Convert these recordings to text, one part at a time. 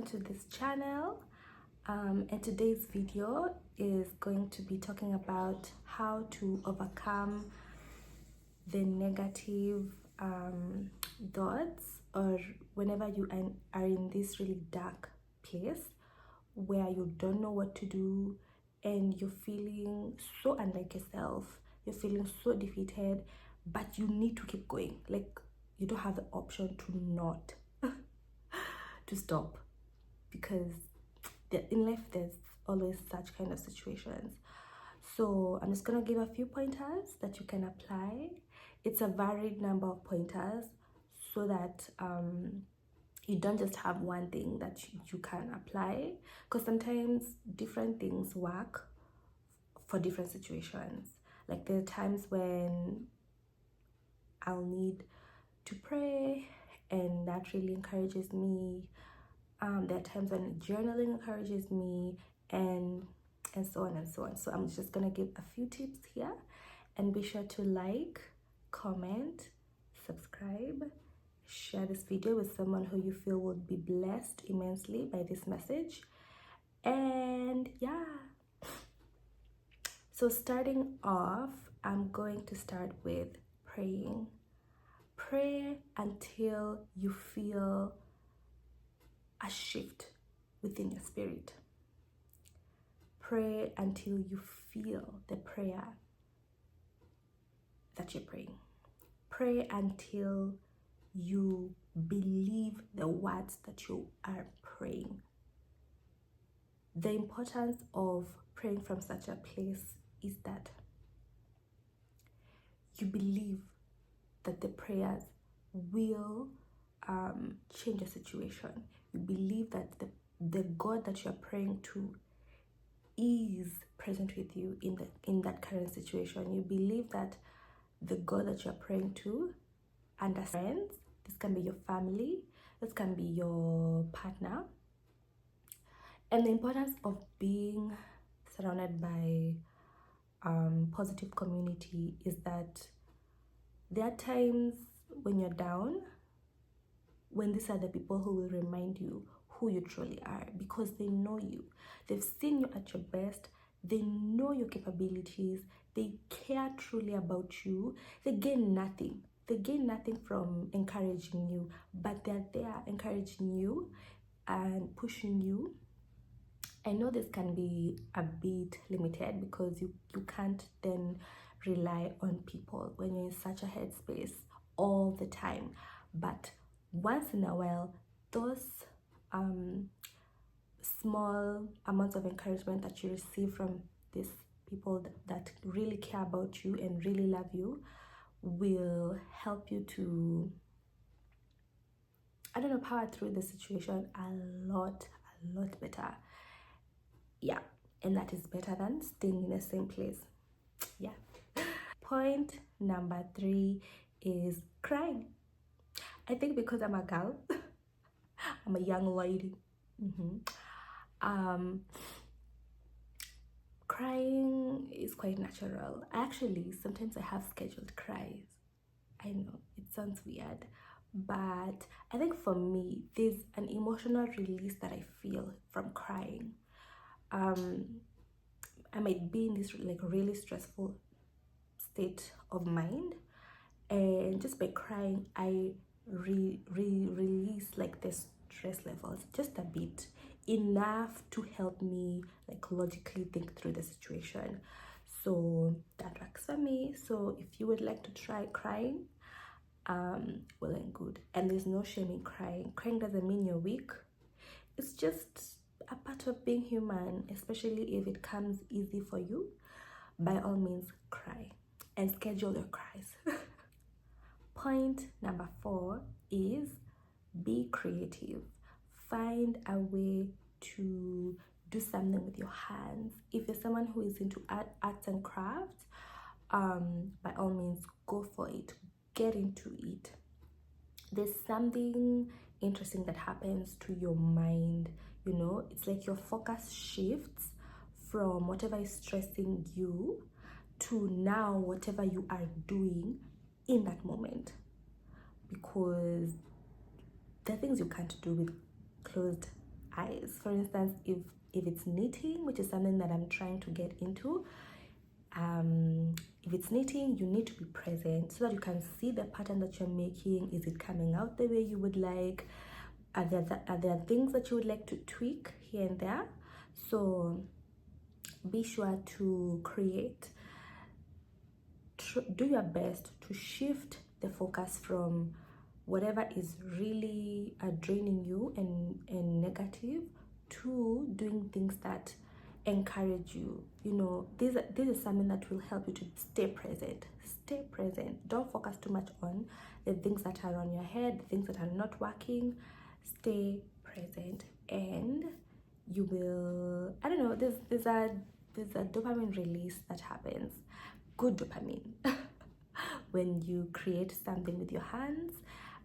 to this channel, and today's video is going to be talking about how to overcome the negative thoughts, or whenever you are in this really dark place where you don't know what to do and you're feeling so unlike yourself, you're feeling so defeated, but you need to keep going. Like, you don't have the option to not to stop, because in life there's always such kind of situations. So I'm just gonna give a few pointers that you can apply. It's a varied number of pointers, so that you don't just have one thing that you can apply, because sometimes different things work for different situations. Like, there are times when I'll need to pray, and that really encourages me. There are times when journaling encourages me, and so on and so on. So I'm just gonna give a few tips here, and be sure to like, comment, subscribe, share this video with someone who you feel would be blessed immensely by this message. And yeah, so starting off, I'm going to start with praying. Pray until you feel a shift within your spirit. Pray until you feel the prayer that you're praying. Pray until you believe the words that you are praying. The importance of praying from such a place is that you believe that the prayers will change the situation. You believe that the God that you're praying to is present with you in that current situation. You believe that the God that you're praying to understands. This can be your family, this can be your partner. And the importance of being surrounded by positive community is that there are times when you're down, when these are the people who will remind you who you truly are, because they know you. They've seen you at your best. They know your capabilities. They care truly about you. They gain nothing. They gain nothing from encouraging you, but they're there encouraging you and pushing you. I know this can be a bit limited, because you can't then rely on people when you're in such a headspace all the time. But once in a while, those small amounts of encouragement that you receive from these people that really care about you and really love you will help you to, I don't know, power through the situation a lot better. Yeah, and that is better than staying in the same place. Yeah. Point number 3 is crying. I think because I'm a girl, I'm a young lady. Crying is quite natural. Actually, sometimes I have scheduled cries. I know it sounds weird, but I think for me, there's an emotional release that I feel from crying. I might be in this like really stressful state of mind, and just by crying, I release like the stress levels just a bit, enough to help me like logically think through the situation. So that works for me. So if you would like to try crying, well and good. And there's no shame in crying. Crying doesn't mean you're weak. It's just a part of being human, especially if it comes easy for you. By all means, cry and schedule your cries. Point number 4 is be creative. Find a way to do something with your hands. If you're someone who is into arts and crafts, by all means, go for it. Get into it. There's something interesting that happens to your mind. You know, it's like your focus shifts from whatever is stressing you to now whatever you are doing in that moment, because there are things you can't do with closed eyes. For instance, if it's knitting, which is something that I'm trying to get into, if it's knitting, you need to be present so that you can see the pattern that you're making. Is it coming out the way you would like? Are there things that you would like to tweak here and there? So be sure to create, do your best to shift the focus from whatever is really draining you and negative to doing things that encourage you. You know, this is something that will help you to stay present. Stay present. Don't focus too much on the things that are on your head, the things that are not working. Stay present, and you will, I don't know, there's a dopamine release that happens, good dopamine, when you create something with your hands,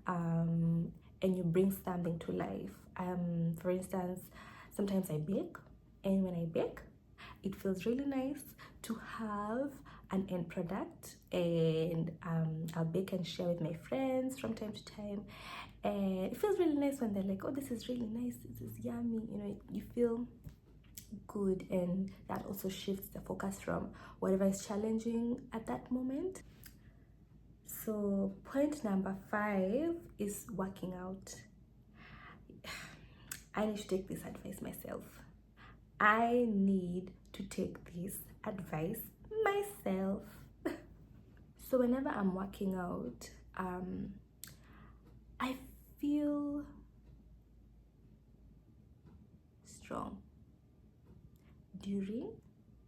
and you bring something to life. For instance, sometimes I bake, and when I bake, it feels really nice to have an end product, and I'll bake and share with my friends from time to time, and it feels really nice when they're like, oh, this is really nice, this is yummy, you know, you feel good, and that also shifts the focus from whatever is challenging at that moment. So point number 5 is working out. I need to take this advice myself. I need to take this advice myself. So whenever I'm working out, I feel strong. During,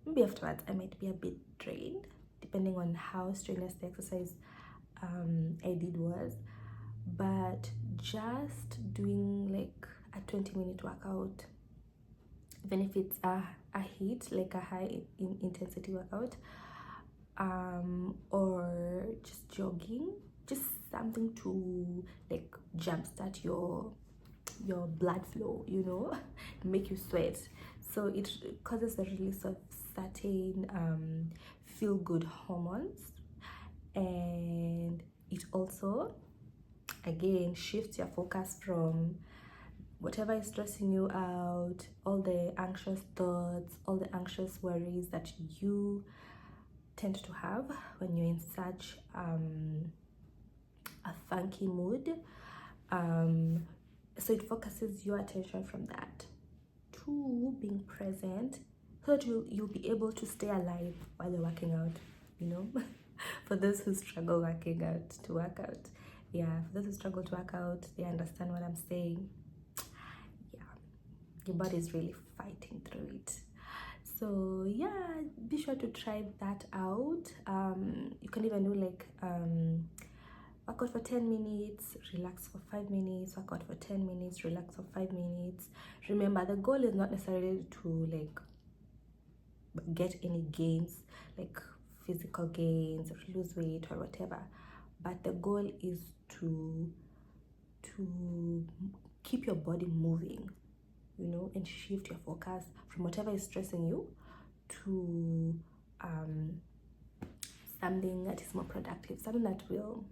maybe afterwards, I might be a bit drained, depending on how strenuous the exercise I did was. But just doing like a 20-minute workout, even if it's a HIIT, like a high intensity workout, or just jogging, just something to like jumpstart your blood flow, you know, make you sweat. So it causes the release of certain feel good hormones, and it also again shifts your focus from whatever is stressing you out, all the anxious thoughts, all the anxious worries that you tend to have when you're in such a funky mood. So it focuses your attention from that to being present, so that you'll be able to stay alive while you're working out, you know. For those who struggle working out, to work out, yeah, for those who struggle to work out, they understand what I'm saying. Yeah, your body is really fighting through it. So yeah, be sure to try that out. You can even do like work out for 10 minutes, relax for 5 minutes, work out for 10 minutes, relax for 5 minutes. Remember, the goal is not necessarily to like get any gains, like physical gains or lose weight or whatever, but the goal is to keep your body moving, you know, and shift your focus from whatever is stressing you to something that is more productive, something that will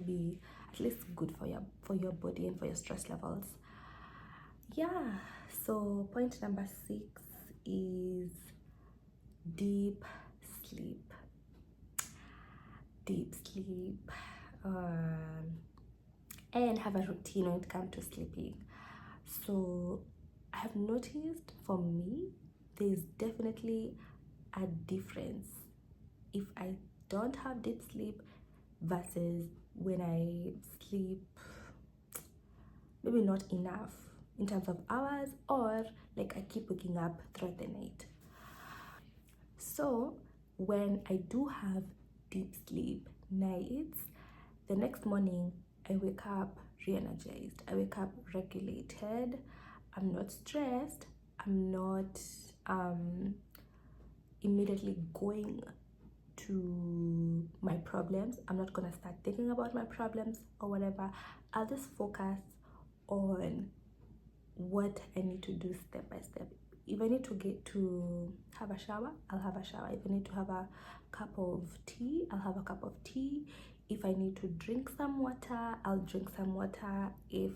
be at least good for your body and for your stress levels. Yeah, so point number 6 is deep sleep. And have a routine when it comes to sleeping. So I have noticed, for me, there's definitely a difference if I don't have deep sleep versus when I sleep maybe not enough in terms of hours, or like I keep waking up throughout the night. So when I do have deep sleep nights, the next morning I wake up re-energized, I wake up regulated, I'm not stressed, I'm not immediately going to my problems. I'm not gonna start thinking about my problems or whatever. I'll just focus on what I need to do step by step. If I need to have a shower, I'll have a shower. If I need to have a cup of tea, I'll have a cup of tea. If I need to drink some water, I'll drink some water. If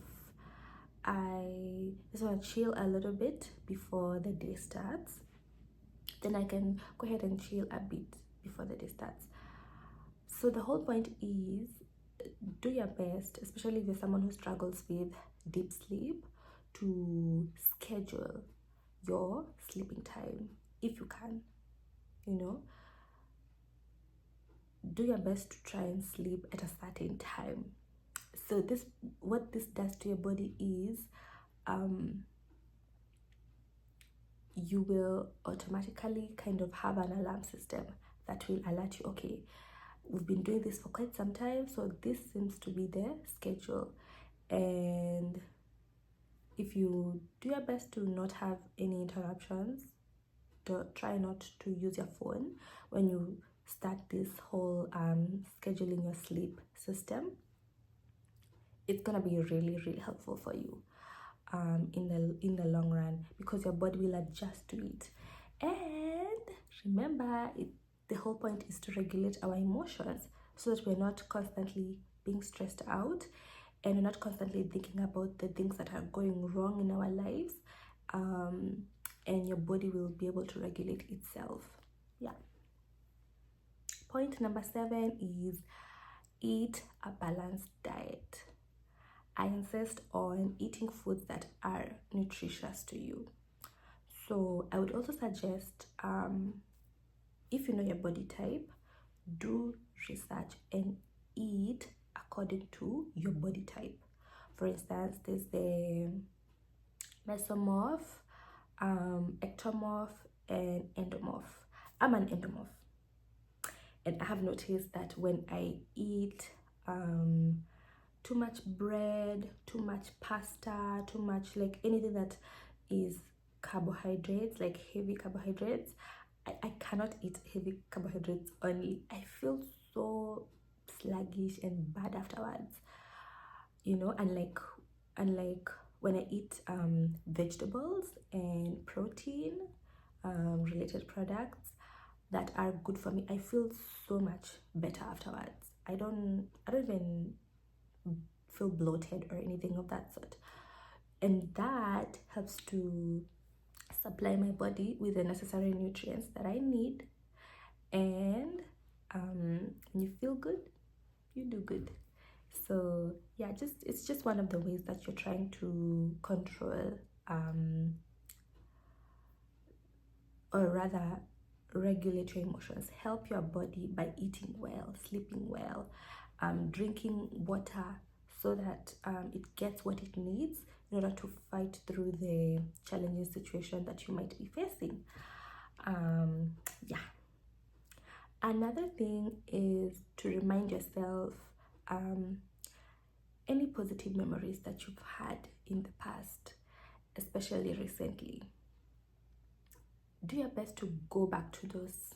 I just want to chill a little bit before the day starts. Then I can go ahead and chill a bit before the day starts. So the whole point is, do your best, especially if you're someone who struggles with deep sleep, to schedule your sleeping time if you can. You know, do your best to try and sleep at a certain time. So this, what this does to your body is, you will automatically kind of have an alarm system that will alert you, okay, we've been doing this for quite some time, so this seems to be the schedule. And if you do your best to not have any interruptions, try not to use your phone when you start this whole scheduling your sleep system, it's gonna be really helpful for you in the long run, because your body will adjust to it. And remember, the whole point is to regulate our emotions so that we're not constantly being stressed out, and we're not constantly thinking about the things that are going wrong in our lives, and your body will be able to regulate itself. Yeah. Point number 7 is eat a balanced diet. I insist on eating foods that are nutritious to you. So I would also suggest, if you know your body type, do research and eat according to your body type. For instance, there's the mesomorph, ectomorph, and endomorph. I'm an endomorph, and I have noticed that when I eat too much bread, too much pasta, too much like anything that is carbohydrates, like heavy carbohydrates, I cannot eat heavy carbohydrates only. I feel so sluggish and bad afterwards, you know. Unlike when I eat vegetables and protein related products that are good for me, I feel so much better afterwards. I don't even feel bloated or anything of that sort, and that helps to supply my body with the necessary nutrients that I need. And when you feel good, you do good. So yeah, it's just one of the ways that you're trying to control, or rather regulate your emotions. Help your body by eating well, sleeping well, drinking water, so that it gets what it needs in order to fight through the challenging situation that you might be facing. Yeah. Another thing is to remind yourself any positive memories that you've had in the past, especially recently. Do your best to go back to those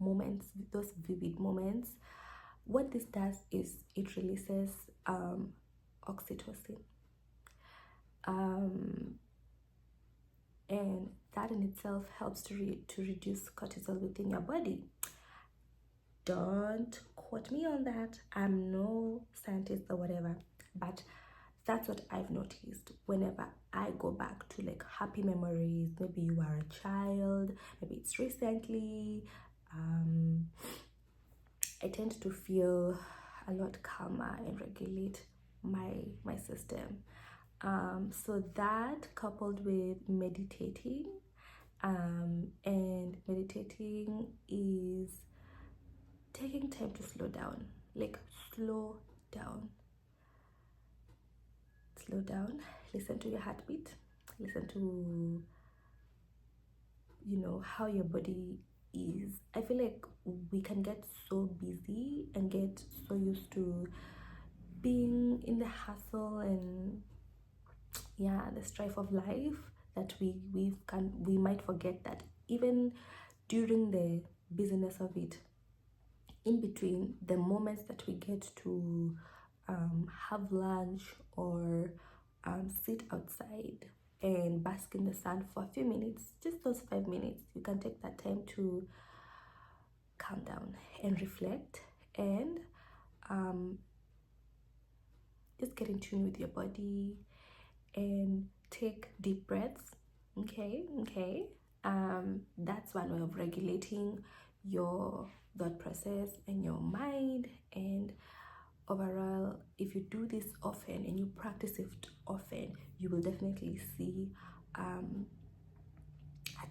moments, those vivid moments. What this does is it releases oxytocin, and that in itself helps to reduce cortisol within your body. Don't quote me on that, I'm no scientist or whatever, but that's what I've noticed whenever I go back to like happy memories. Maybe you are a child, maybe it's recently. I tend to feel a lot calmer and regulate my system. So that, coupled with meditating, and meditating is taking time to slow down, like slow down, listen to your heartbeat, listen to, you know, how your body is. I feel like we can get so busy and get so used to being in the hustle and yeah, the strife of life, that we might forget that even during the busyness of it, in between the moments that we get to have lunch or sit outside and bask in the sun for a few minutes, just those 5 minutes, you can take that time to calm down and reflect, and just get in tune with your body and take deep breaths. Okay. That's one way of regulating your thought process and your mind. And overall, if you do this often and you practice it often, you will definitely see a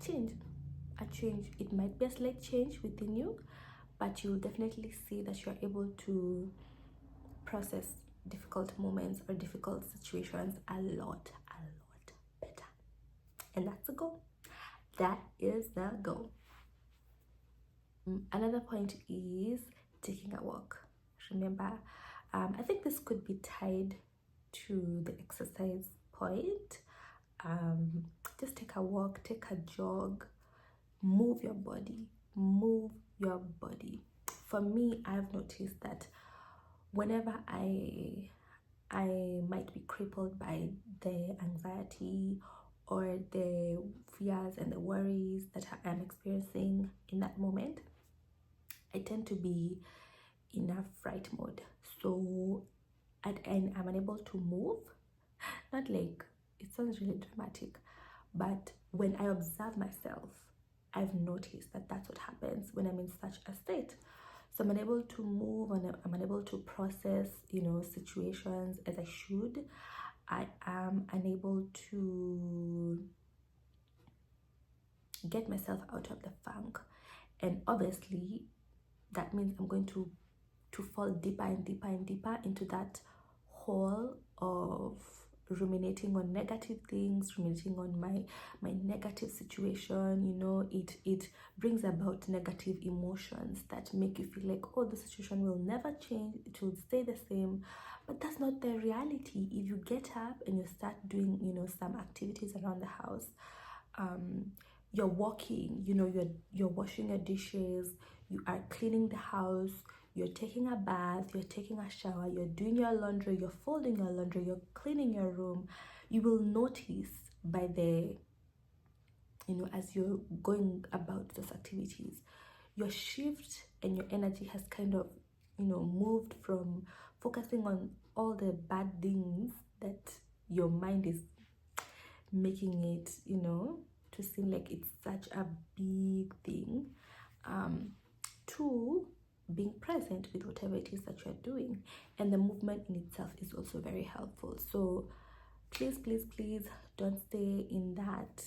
change. It might be a slight change within you, but you'll definitely see that you're able to process difficult moments or difficult situations a lot better. And that's the goal. That is the goal. Another point is taking a walk. Remember, I think this could be tied to the exercise point. Just take a walk, take a jog, move your body. For me, I've noticed that whenever I might be crippled by the anxiety or the fears and the worries that I am experiencing in that moment, I tend to be in a fright mode. So and I'm unable to move. Not like it sounds really dramatic, but when I observe myself, I've noticed that that's what happens when I'm in such a state. So I'm unable to move and I'm unable to process, situations as I should. I am unable to get myself out of the funk. And obviously, that means I'm going to fall deeper and deeper and deeper into that hole of ruminating on negative things, ruminating on my negative situation. It brings about negative emotions that make you feel like, oh, the situation will never change, it will stay the same. But that's not the reality. If you get up and you start doing some activities around the house, you're walking, you're washing your dishes, you are cleaning the house, you're taking a bath, you're taking a shower, you're doing your laundry, you're folding your laundry, you're cleaning your room, you will notice by the as you're going about those activities, your shift and your energy has kind of moved from focusing on all the bad things that your mind is making it to seem like it's such a big thing, to being present with whatever it is that you're doing. And the movement in itself is also very helpful. So please don't stay in that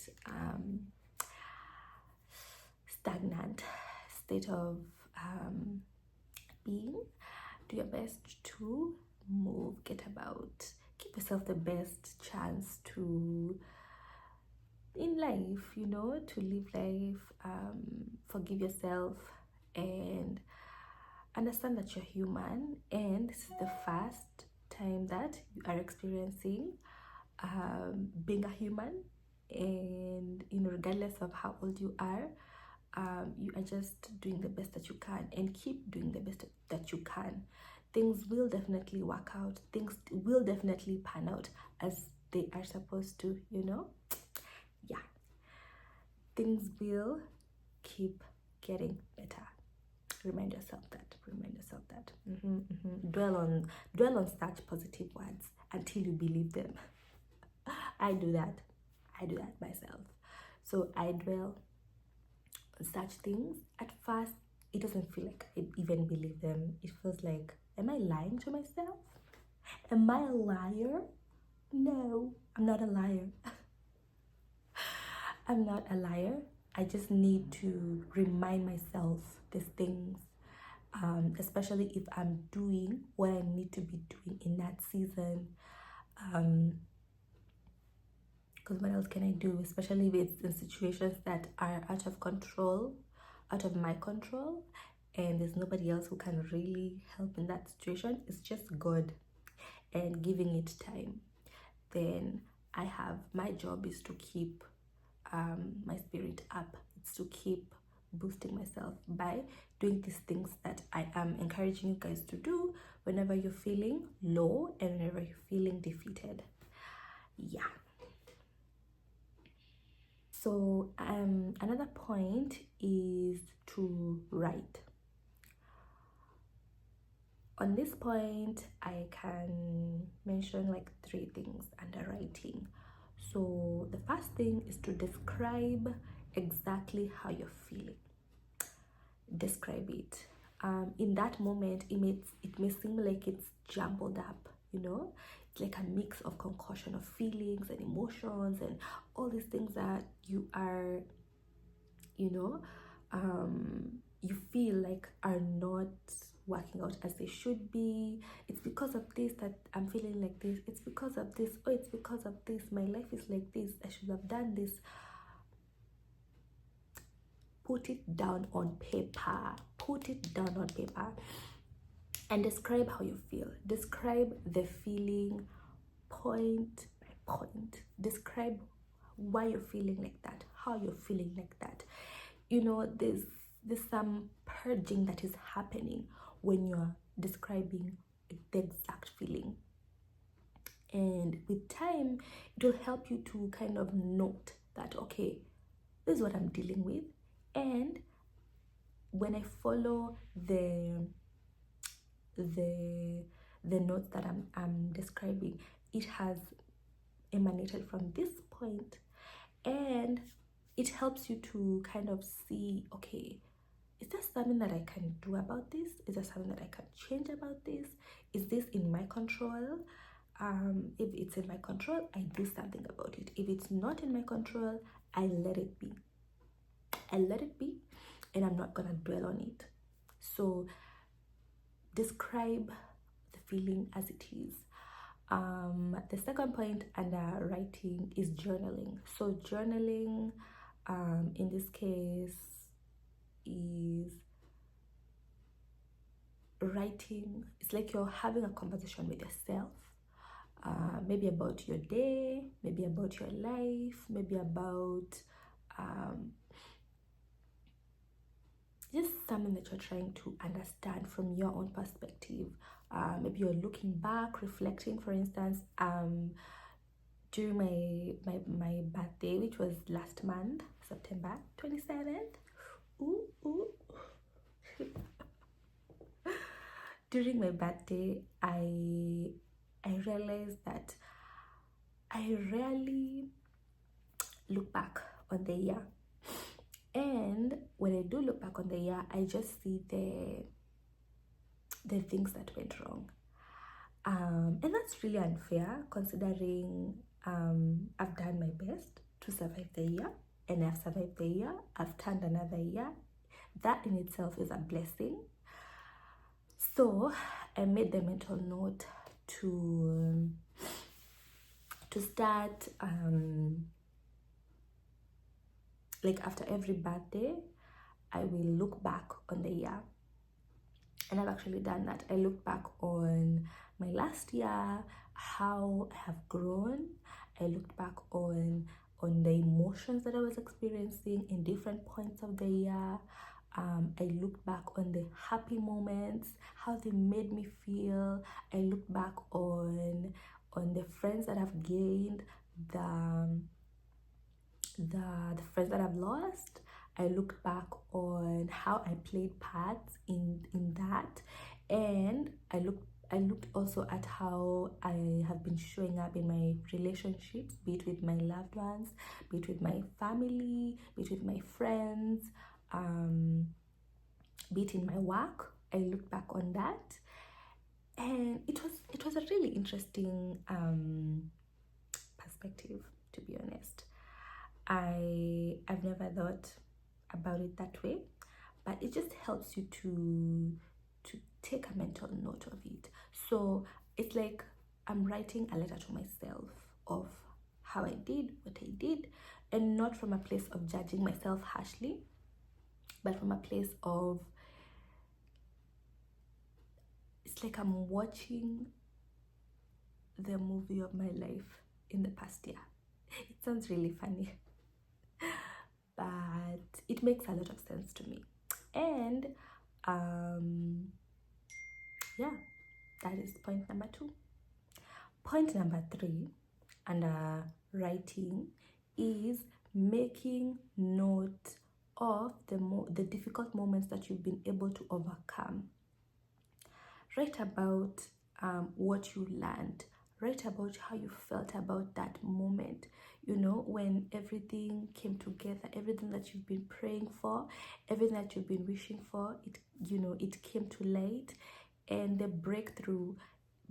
stagnant state of being. Do your best to move, get about, give yourself the best chance to in life, to live life. Forgive yourself and understand that you're human, and this is the first time that you are experiencing being a human. And regardless of how old you are, you are just doing the best that you can, and keep doing the best that you can. Things will definitely work out, things will definitely pan out as they are supposed to. Yeah, things will keep getting better. Remind yourself that. Dwell on such positive words until you believe them. I do that myself. So I dwell on such things. At first, it doesn't feel like I even believe them. It feels like, am I lying to myself? Am I a liar? No, I'm not a liar. I'm not a liar. I just need to remind myself these things, especially if I'm doing what I need to be doing in that season. Because what else can I do, especially if it's in situations that are out of control, out of my control, and there's nobody else who can really help in that situation. It's just God and giving it time. Then my job is to keep my spirit up. It's to keep boosting myself by doing these things that I am encouraging you guys to do whenever you're feeling low and whenever you're feeling defeated. Yeah. So another point is to write. On this point, I can mention like 3 things under writing. So the first thing is to describe exactly how you're feeling. Describe it. In that moment, it may seem like it's jumbled up, it's like a mix of concoction of feelings and emotions and all these things that you are, you know you feel like are not working out as they should be. It's because of this that I'm feeling like this. It's because of this. Oh, it's because of this. My life is like this. I should have done this. Put it down on paper. Put it down on paper and describe how you feel. Describe the feeling point by point. Describe why you're feeling like that, how you're feeling like that. There's some purging that is happening when you're describing the exact feeling. And with time, it will help you to kind of note that, okay, this is what I'm dealing with. And when I follow the notes that I'm describing, it has emanated from this point, and it helps you to kind of see, okay, is there something that I can do about this? Is there something that I can change about this? Is this in my control? If it's in my control, I do something about it. If it's not in my control, I let it be. And I'm not gonna dwell on it. So describe the feeling as it is. The second point under writing is journaling. So journaling, in this case, is writing. It's like you're having a conversation with yourself, maybe about your day, maybe about your life, maybe about just something that you're trying to understand from your own perspective. Maybe you're looking back, reflecting. For instance, during my birthday, which was last month, September 27th. During my birthday, I realized that I rarely look back on the year. And when I do look back on the year, I just see the things that went wrong. And that's really unfair, considering I've done my best to survive the year, and I've survived the year. I've turned another year. That in itself is a blessing. So I made the mental note to start, like after every birthday, I will look back on the year. And I've actually done that. I look back on my last year, how I have grown. I looked back on the emotions that I was experiencing in different points of the year. I looked back on the happy moments, how they made me feel. I looked back on the friends that I've gained, the friends that I've lost. I looked back on how I played parts in that, and I looked also at how I have been showing up in my relationships, be it with my loved ones, be it with my family, be it with my friends, be it in my work. I looked back on that, and it was a really interesting perspective, to be honest. I've never thought about it that way, but it just helps you to take a mental note of it. So it's like I'm writing a letter to myself of how I did what I did, and not from a place of judging myself harshly, but from a place of, it's like I'm watching the movie of my life in the past year. It sounds really funny, but it makes a lot of sense to me. And yeah, that is point number 2. Point number 3 under writing is making note of the difficult moments that you've been able to overcome. Write about what you learned. Write about how you felt about that moment, you know, when everything came together, everything that you've been praying for, everything that you've been wishing for, it, you know, it came to light, and the breakthrough.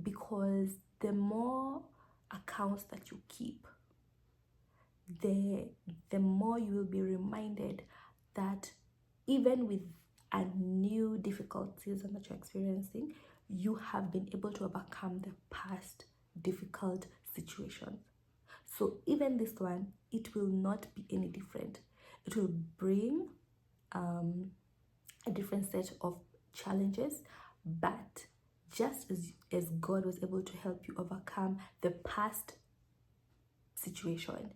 Because the more accounts that you keep, the more you will be reminded that even with a new difficult season that you're experiencing, you have been able to overcome the past difficult situations. So even this one, it will not be any different. It will bring a different set of challenges, but just as God was able to help you overcome the past situation,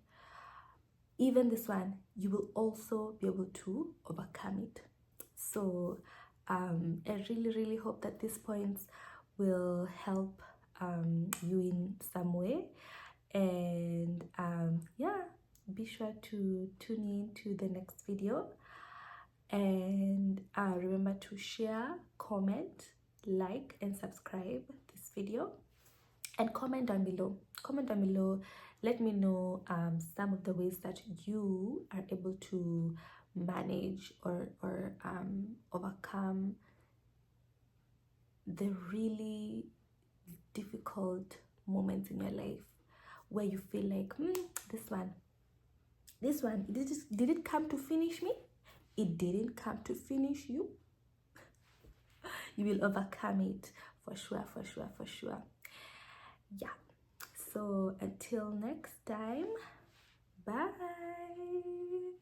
even this one, you will also be able to overcome it. So I really hope that these points will help you in some way. And yeah, be sure to tune in to the next video, and remember to share, comment, like, and subscribe this video, and comment down below. Let me know some of the ways that you are able to manage or overcome the really difficult moments in your life where you feel like this one did it come to finish me? It didn't come to finish you. You will overcome it for sure. Yeah, so until next time, bye.